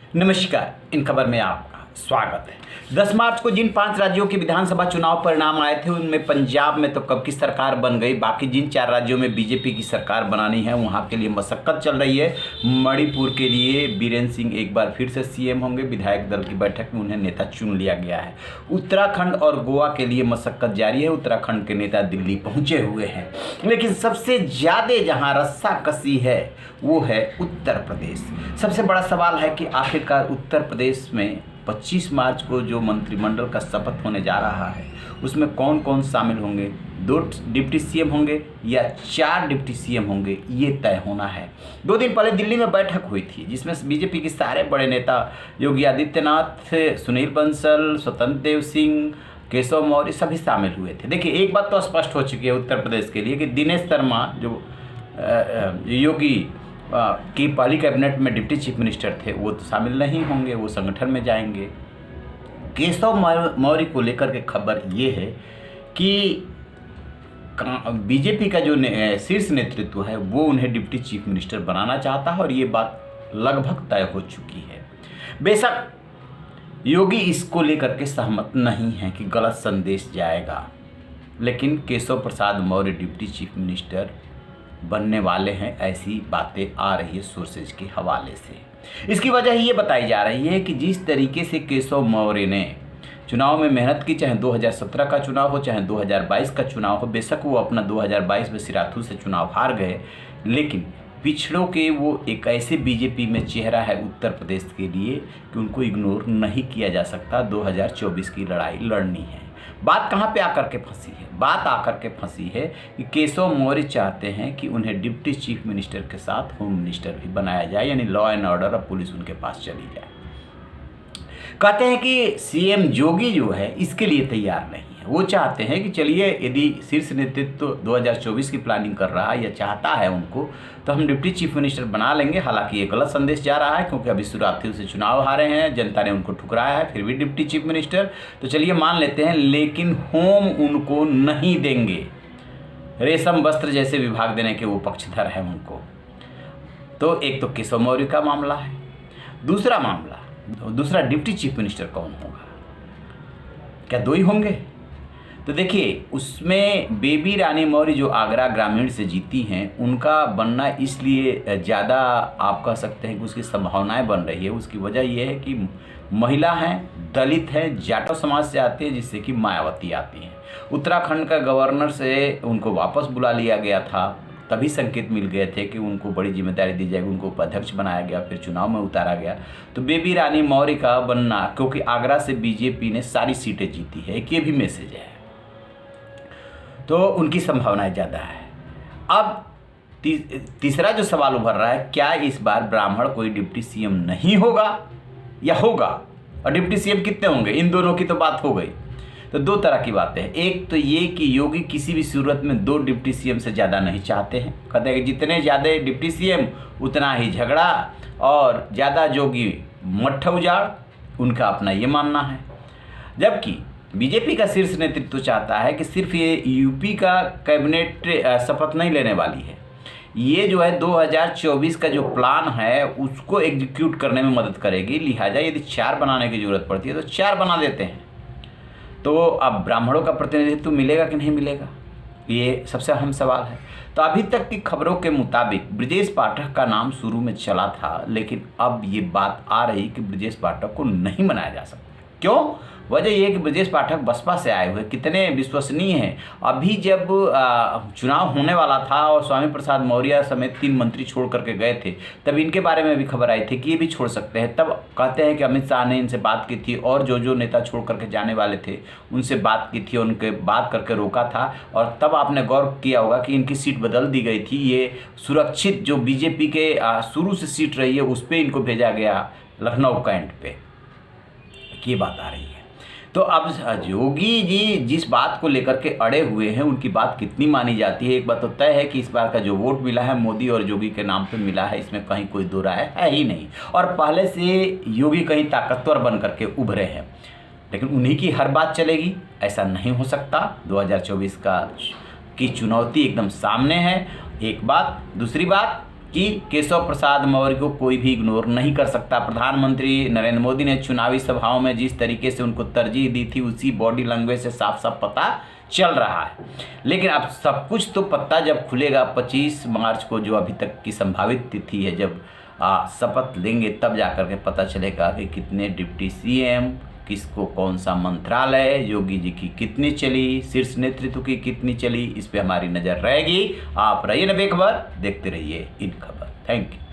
नमस्कार। इन खबर में आपका स्वागत है। 10 मार्च को जिन 5 राज्यों के विधानसभा चुनाव परिणाम आए थे उनमें पंजाब में तो कब की सरकार बन गई। बाकी जिन 4 राज्यों में बीजेपी की सरकार बनानी है वहां के लिए मशक्कत चल रही है। मणिपुर के लिए बीरेन सिंह एक बार फिर से सीएम होंगे। विधायक दल की बैठक में उन्हें नेता चुन लिया गया है। उत्तराखंड और गोवा के लिए मशक्कत जारी है। उत्तराखंड के नेता दिल्ली पहुंचे हुए हैं, लेकिन सबसे ज्यादा जहां रस्साकसी है वो है उत्तर प्रदेश। सबसे बड़ा सवाल है कि आखिरकार उत्तर प्रदेश में 25 मार्च को जो मंत्रिमंडल का शपथ होने जा रहा है उसमें कौन कौन शामिल होंगे। 2 डिप्टी सीएम होंगे या 4 डिप्टी सीएम होंगे, ये तय होना है। 2 दिन पहले दिल्ली में बैठक हुई थी जिसमें बीजेपी के सारे बड़े नेता योगी आदित्यनाथ, सुनील बंसल, स्वतंत्र देव सिंह, केशव मौर्य सभी शामिल हुए थे। देखिए, एक बात तो स्पष्ट हो चुकी है उत्तर प्रदेश के लिए कि दिनेश शर्मा जो योगी की पहली कैबिनेट में डिप्टी चीफ मिनिस्टर थे वो तो शामिल नहीं होंगे, वो संगठन में जाएंगे। केशव मौर्य को लेकर के खबर ये है कि बीजेपी का जो शीर्ष नेतृत्व है वो उन्हें डिप्टी चीफ मिनिस्टर बनाना चाहता है और ये बात लगभग तय हो चुकी है। बेशक योगी इसको लेकर के सहमत नहीं है कि गलत संदेश जाएगा, लेकिन Keshav Prasad Maurya deputy chief minister बनने वाले हैं, ऐसी बातें आ रही है सोर्सेज के हवाले से। इसकी वजह ये बताई जा रही है कि जिस तरीके से केशव मौर्य ने चुनाव में मेहनत की, चाहे 2017 का चुनाव हो चाहे 2022 का चुनाव हो, बेशक वो अपना 2022 में सिराथू से चुनाव हार गए, लेकिन पिछड़ों के वो एक ऐसे बीजेपी में चेहरा है उत्तर प्रदेश के लिए कि उनको इग्नोर नहीं किया जा सकता। 2024 की लड़ाई लड़नी है। बात कहाँ पे आकर के फंसी है? बात आकर के फंसी है कि केशव मौर्य चाहते हैं कि उन्हें डिप्टी चीफ मिनिस्टर के साथ होम मिनिस्टर भी बनाया जाए, यानी लॉ एंड ऑर्डर और पुलिस उनके पास चली जाए। कहते हैं कि सीएम जोगी जो है इसके लिए तैयार नहीं है। वो चाहते हैं कि चलिए, यदि शीर्ष नेतृत्व 2024 की प्लानिंग कर रहा है या चाहता है उनको, तो हम डिप्टी चीफ मिनिस्टर बना लेंगे। हालांकि ये गलत संदेश जा रहा है क्योंकि अभी शुरुआती से चुनाव हारे हैं, जनता ने उनको ठुकराया है, फिर भी डिप्टी चीफ मिनिस्टर तो चलिए मान लेते हैं, लेकिन होम उनको नहीं देंगे। रेशम वस्त्र जैसे विभाग देने के वो पक्षधर हैं उनको। तो एक तो केशव मौर्य का मामला है। दूसरा डिप्टी चीफ मिनिस्टर कौन होगा? क्या 2 ही होंगे? तो देखिए, उसमें बेबी रानी मौर्य जो आगरा ग्रामीण से जीती हैं, उनका बनना इसलिए ज़्यादा आप कह सकते हैं कि उसकी संभावनाएं बन रही है। उसकी वजह यह है कि महिला हैं, दलित हैं, जाटव समाज से आती हैं, जिससे कि मायावती आती हैं। उत्तराखंड का गवर्नर से उनको वापस बुला लिया गया था, तभी संकेत मिल गए थे कि उनको बड़ी जिम्मेदारी दी जाएगी, उनको उपाध्यक्ष बनाया गया, फिर चुनाव में उतारा गया। तो बेबी रानी मौर्य का बनना, क्योंकि आगरा से बीजेपी ने सारी सीटें जीती है, एक ये भी मैसेज है, तो उनकी संभावनाएं ज़्यादा है। अब तीसरा जो सवाल उभर रहा है, क्या इस बार ब्राह्मण कोई डिप्टी सीएम नहीं होगा या होगा? और डिप्टी सीएम कितने होंगे? इन दोनों की तो बात हो गई। तो 2 तरह की बातें हैं। एक तो ये कि योगी किसी भी सूरत में 2 डिप्टी सीएम से ज़्यादा नहीं चाहते हैं। कहते हैं कि जितने ज़्यादा डिप्टी सीएम उतना ही झगड़ा और ज़्यादा जोगी मट्ठा उजाड़, उनका अपना ये मानना है। जबकि बीजेपी का शीर्ष नेतृत्व चाहता है कि सिर्फ ये यूपी का कैबिनेट शपथ नहीं लेने वाली है, ये जो है 2024 का जो प्लान है उसको एग्जीक्यूट करने में मदद करेगी। लिहाजा यदि 4 बनाने की जरूरत पड़ती है तो 4 बना देते हैं। तो अब ब्राह्मणों का प्रतिनिधित्व मिलेगा कि नहीं मिलेगा, ये सबसे अहम सवाल है। तो अभी तक की खबरों के मुताबिक ब्रजेश पाठक का नाम शुरू में चला था, लेकिन अब ये बात आ रही कि ब्रजेश पाठक को नहीं बनाया जा सकता। क्यों? वजह यह है कि ब्रजेश पाठक बसपा से आए हुए कितने विश्वसनीय हैं। अभी जब चुनाव होने वाला था और स्वामी प्रसाद मौर्य समेत 3 मंत्री छोड़ करके गए थे, तब इनके बारे में भी खबर आई थी कि ये भी छोड़ सकते हैं। तब कहते हैं कि अमित शाह ने इनसे बात की थी और जो नेता छोड़ करके जाने वाले थे उनसे बात की थी, उनके बात करके रोका था। और तब आपने गौर किया होगा कि इनकी सीट बदल दी गई थी। ये सुरक्षित जो बीजेपी के शुरू से सीट रही है उस पर इनको भेजा गया, लखनऊ कैंट पे, ये बात आ रही है। तो अब योगी जी जिस बात को लेकर के अड़े हुए हैं उनकी बात कितनी मानी जाती है? एक बात तो तय है कि इस बार का जो वोट मिला है मोदी और योगी के नाम पे मिला है, इसमें कहीं कोई दो राय है ही नहीं। और पहले से योगी कहीं ताकतवर बन करके उभरे हैं, लेकिन उन्हीं की हर बात चलेगी ऐसा नहीं हो सकता। 2024 की चुनौती एकदम सामने है, एक बात। दूसरी बात, कि केशव प्रसाद मौर्य को कोई भी इग्नोर नहीं कर सकता। प्रधानमंत्री नरेंद्र मोदी ने चुनावी सभाओं में जिस तरीके से उनको तरजीह दी थी, उसी बॉडी लैंग्वेज से साफ साफ पता चल रहा है। लेकिन अब सब कुछ तो पत्ता जब खुलेगा 25 मार्च को, जो अभी तक की संभावित तिथि है, जब शपथ लेंगे तब जाकर के पता चलेगा कि कितने डिप्टी सीएम, किसको कौन सा मंत्रालय, योगी जी की कितनी चली, शीर्ष नेतृत्व की कितनी चली, इस पे हमारी नज़र रहेगी। आप रहिए ना बेखबर, देखते रहिए इन खबर। Thank you.